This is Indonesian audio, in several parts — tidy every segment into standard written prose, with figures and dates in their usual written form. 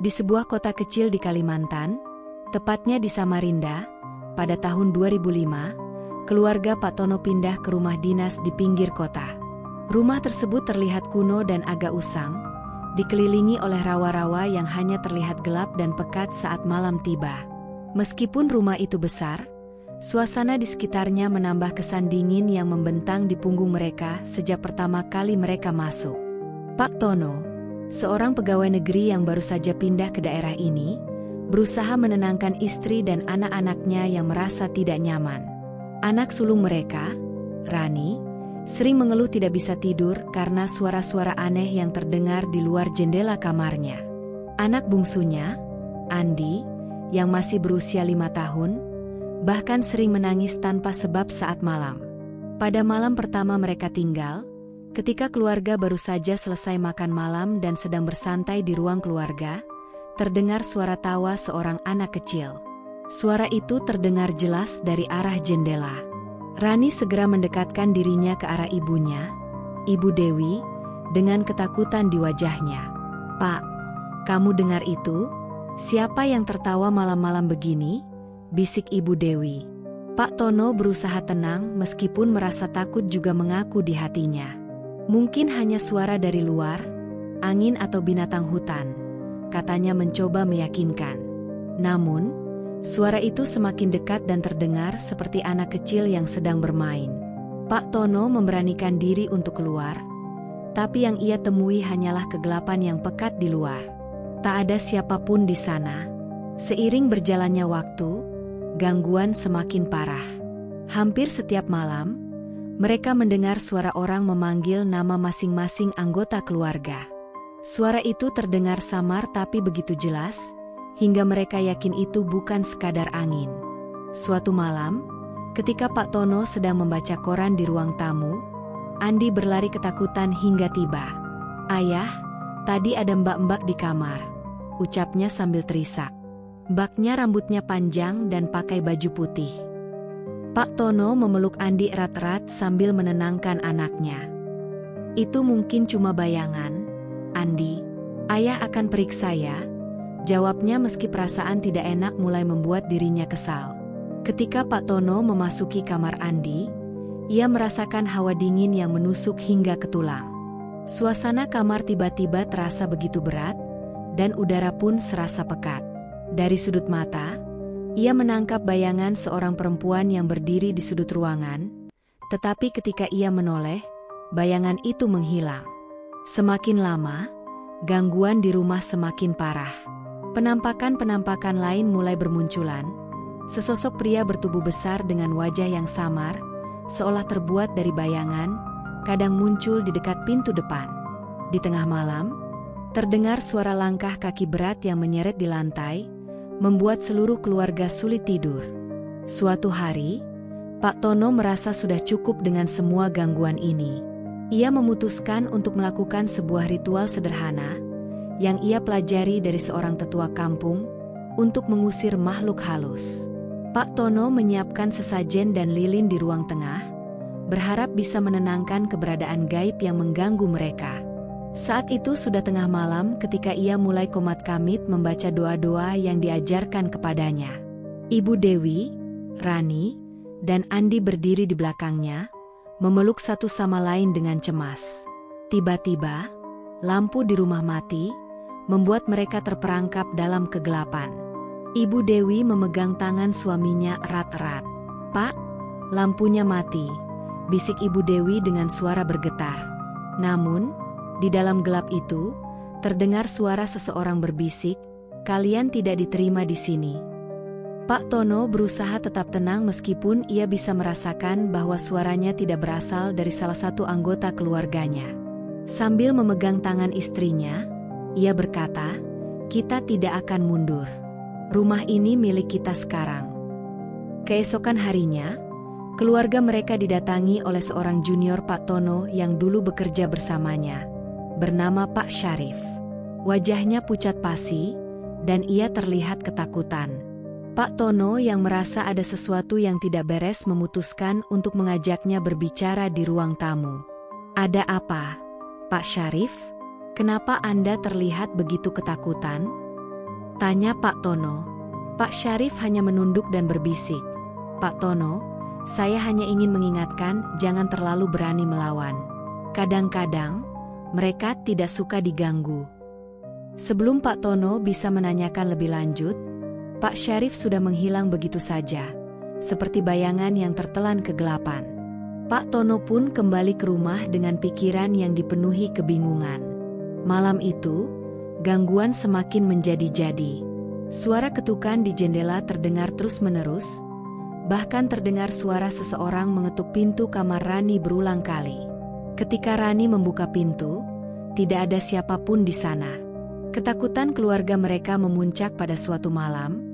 Di sebuah kota kecil di Kalimantan, tepatnya di Samarinda, pada tahun 2005, keluarga Pak Tono pindah ke rumah dinas di pinggir kota. Rumah tersebut terlihat kuno dan agak usang, dikelilingi oleh rawa-rawa yang hanya terlihat gelap dan pekat saat malam tiba. Meskipun rumah itu besar, suasana di sekitarnya menambah kesan dingin yang membentang di punggung mereka sejak pertama kali mereka masuk. Pak Tono, seorang pegawai negeri yang baru saja pindah ke daerah ini, berusaha menenangkan istri dan anak-anaknya yang merasa tidak nyaman. Anak sulung mereka, Rani, sering mengeluh tidak bisa tidur karena suara-suara aneh yang terdengar di luar jendela kamarnya. Anak bungsunya, Andi, yang masih berusia 5 tahun, bahkan sering menangis tanpa sebab saat malam. Pada malam pertama mereka tinggal, ketika keluarga baru saja selesai makan malam dan sedang bersantai di ruang keluarga, terdengar suara tawa seorang anak kecil. Suara itu terdengar jelas dari arah jendela. Rani segera mendekatkan dirinya ke arah ibunya, Ibu Dewi, dengan ketakutan di wajahnya. "Pak, kamu dengar itu? Siapa yang tertawa malam-malam begini?" bisik Ibu Dewi. Pak Tono berusaha tenang meskipun merasa takut juga mengaku di hatinya. "Mungkin hanya suara dari luar, angin atau binatang hutan," katanya mencoba meyakinkan. Namun, suara itu semakin dekat dan terdengar seperti anak kecil yang sedang bermain. Pak Tono memberanikan diri untuk keluar, tapi yang ia temui hanyalah kegelapan yang pekat di luar. Tak ada siapapun di sana. Seiring berjalannya waktu, gangguan semakin parah. Hampir setiap malam, mereka mendengar suara orang memanggil nama masing-masing anggota keluarga. Suara itu terdengar samar tapi begitu jelas, hingga mereka yakin itu bukan sekadar angin. Suatu malam, ketika Pak Tono sedang membaca koran di ruang tamu, Andi berlari ketakutan hingga tiba. "Ayah, tadi ada mbak-mbak di kamar," ucapnya sambil terisak. Mbaknya rambutnya panjang dan pakai baju putih. Pak Tono memeluk Andi erat-erat sambil menenangkan anaknya. "Itu mungkin cuma bayangan, Andi. Ayah akan periksa ya," jawabnya meski perasaan tidak enak mulai membuat dirinya kesal. Ketika Pak Tono memasuki kamar Andi, ia merasakan hawa dingin yang menusuk hingga ke tulang. Suasana kamar tiba-tiba terasa begitu berat, dan udara pun serasa pekat. Dari sudut mata, ia menangkap bayangan seorang perempuan yang berdiri di sudut ruangan, tetapi ketika ia menoleh, bayangan itu menghilang. Semakin lama, gangguan di rumah semakin parah. Penampakan-penampakan lain mulai bermunculan. Sesosok pria bertubuh besar dengan wajah yang samar, seolah terbuat dari bayangan, kadang muncul di dekat pintu depan. Di tengah malam, terdengar suara langkah kaki berat yang menyeret di lantai, membuat seluruh keluarga sulit tidur. Suatu hari, Pak Tono merasa sudah cukup dengan semua gangguan ini. Ia memutuskan untuk melakukan sebuah ritual sederhana yang ia pelajari dari seorang tetua kampung untuk mengusir makhluk halus. Pak Tono menyiapkan sesajen dan lilin di ruang tengah, berharap bisa menenangkan keberadaan gaib yang mengganggu mereka. Saat itu sudah tengah malam ketika ia mulai komat-kamit membaca doa-doa yang diajarkan kepadanya. Ibu Dewi, Rani, dan Andi berdiri di belakangnya, memeluk satu sama lain dengan cemas. Tiba-tiba, lampu di rumah mati, membuat mereka terperangkap dalam kegelapan. Ibu Dewi memegang tangan suaminya erat-erat. "Pak, lampunya mati," bisik Ibu Dewi dengan suara bergetar. Namun, di dalam gelap itu, terdengar suara seseorang berbisik, "Kalian tidak diterima di sini." Pak Tono berusaha tetap tenang meskipun ia bisa merasakan bahwa suaranya tidak berasal dari salah satu anggota keluarganya. Sambil memegang tangan istrinya, ia berkata, "Kita tidak akan mundur. Rumah ini milik kita sekarang." Keesokan harinya, keluarga mereka didatangi oleh seorang junior Pak Tono yang dulu bekerja bersamanya, bernama Pak Syarif. Wajahnya pucat pasi, dan ia terlihat ketakutan. Pak Tono yang merasa ada sesuatu yang tidak beres memutuskan untuk mengajaknya berbicara di ruang tamu. "Ada apa, Pak Syarif? Kenapa Anda terlihat begitu ketakutan?" Tanya Pak Tono. Pak Syarif hanya menunduk dan berbisik. Pak Tono, saya hanya ingin mengingatkan jangan terlalu berani melawan. Kadang-kadang, mereka tidak suka diganggu. Sebelum Pak Tono bisa menanyakan lebih lanjut, Pak Syarif sudah menghilang begitu saja, seperti bayangan yang tertelan kegelapan. Pak Tono pun kembali ke rumah dengan pikiran yang dipenuhi kebingungan. Malam itu, gangguan semakin menjadi-jadi. Suara ketukan di jendela terdengar terus-menerus, bahkan terdengar suara seseorang mengetuk pintu kamar Rani berulang kali. Ketika Rani membuka pintu, tidak ada siapapun di sana. Ketakutan keluarga mereka memuncak pada suatu malam.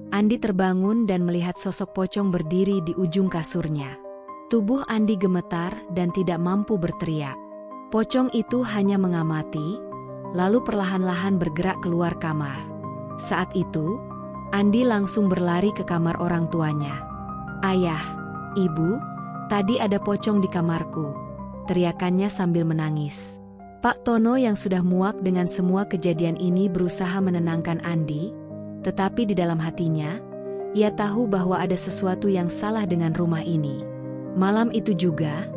Andi terbangun dan melihat sosok pocong berdiri di ujung kasurnya. Tubuh Andi gemetar dan tidak mampu berteriak. Pocong itu hanya mengamati, lalu perlahan-lahan bergerak keluar kamar. Saat itu, Andi langsung berlari ke kamar orang tuanya. "Ayah, Ibu, tadi ada pocong di kamarku," teriakannya sambil menangis. Pak Tono yang sudah muak dengan semua kejadian ini berusaha menenangkan Andi, tetapi di dalam hatinya, ia tahu bahwa ada sesuatu yang salah dengan rumah ini. Malam itu juga,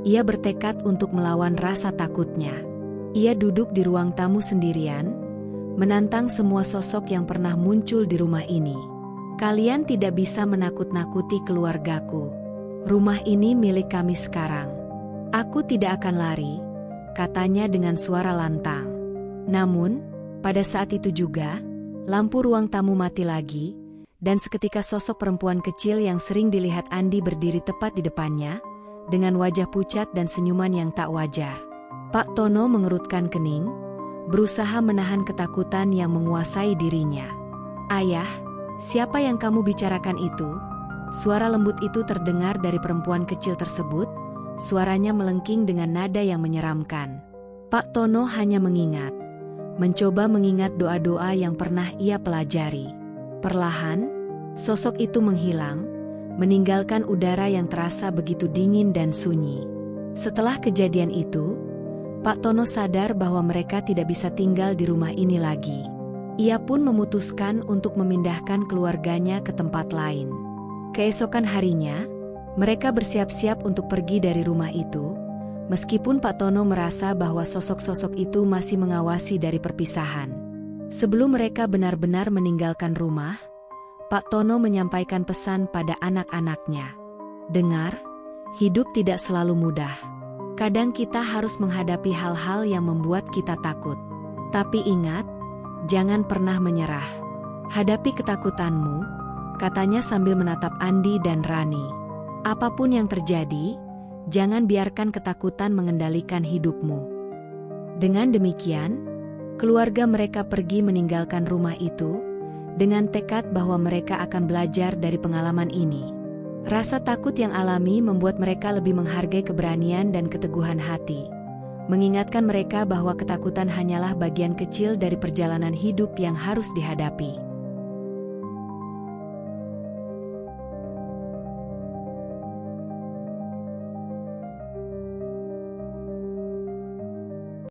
ia bertekad untuk melawan rasa takutnya. Ia duduk di ruang tamu sendirian, menantang semua sosok yang pernah muncul di rumah ini. "Kalian tidak bisa menakut-nakuti keluargaku. Rumah ini milik kami sekarang. Aku tidak akan lari," katanya dengan suara lantang. Namun, pada saat itu juga, lampu ruang tamu mati lagi, dan seketika sosok perempuan kecil yang sering dilihat Andi berdiri tepat di depannya, dengan wajah pucat dan senyuman yang tak wajar. Pak Tono mengerutkan kening, berusaha menahan ketakutan yang menguasai dirinya. "Ayah, siapa yang kamu bicarakan itu?" Suara lembut itu terdengar dari perempuan kecil tersebut, suaranya melengking dengan nada yang menyeramkan. Pak Tono hanya mencoba mengingat doa-doa yang pernah ia pelajari. Perlahan, sosok itu menghilang, meninggalkan udara yang terasa begitu dingin dan sunyi. Setelah kejadian itu, Pak Tono sadar bahwa mereka tidak bisa tinggal di rumah ini lagi. Ia pun memutuskan untuk memindahkan keluarganya ke tempat lain. Keesokan harinya, mereka bersiap-siap untuk pergi dari rumah itu, meskipun Pak Tono merasa bahwa sosok-sosok itu masih mengawasi dari perpisahan. Sebelum mereka benar-benar meninggalkan rumah, Pak Tono menyampaikan pesan pada anak-anaknya. "Dengar, hidup tidak selalu mudah. Kadang kita harus menghadapi hal-hal yang membuat kita takut. Tapi ingat, jangan pernah menyerah. Hadapi ketakutanmu," katanya sambil menatap Andi dan Rani. "Apapun yang terjadi, jangan biarkan ketakutan mengendalikan hidupmu." Dengan demikian, keluarga mereka pergi meninggalkan rumah itu, dengan tekad bahwa mereka akan belajar dari pengalaman ini. Rasa takut yang alami membuat mereka lebih menghargai keberanian dan keteguhan hati, mengingatkan mereka bahwa ketakutan hanyalah bagian kecil dari perjalanan hidup yang harus dihadapi.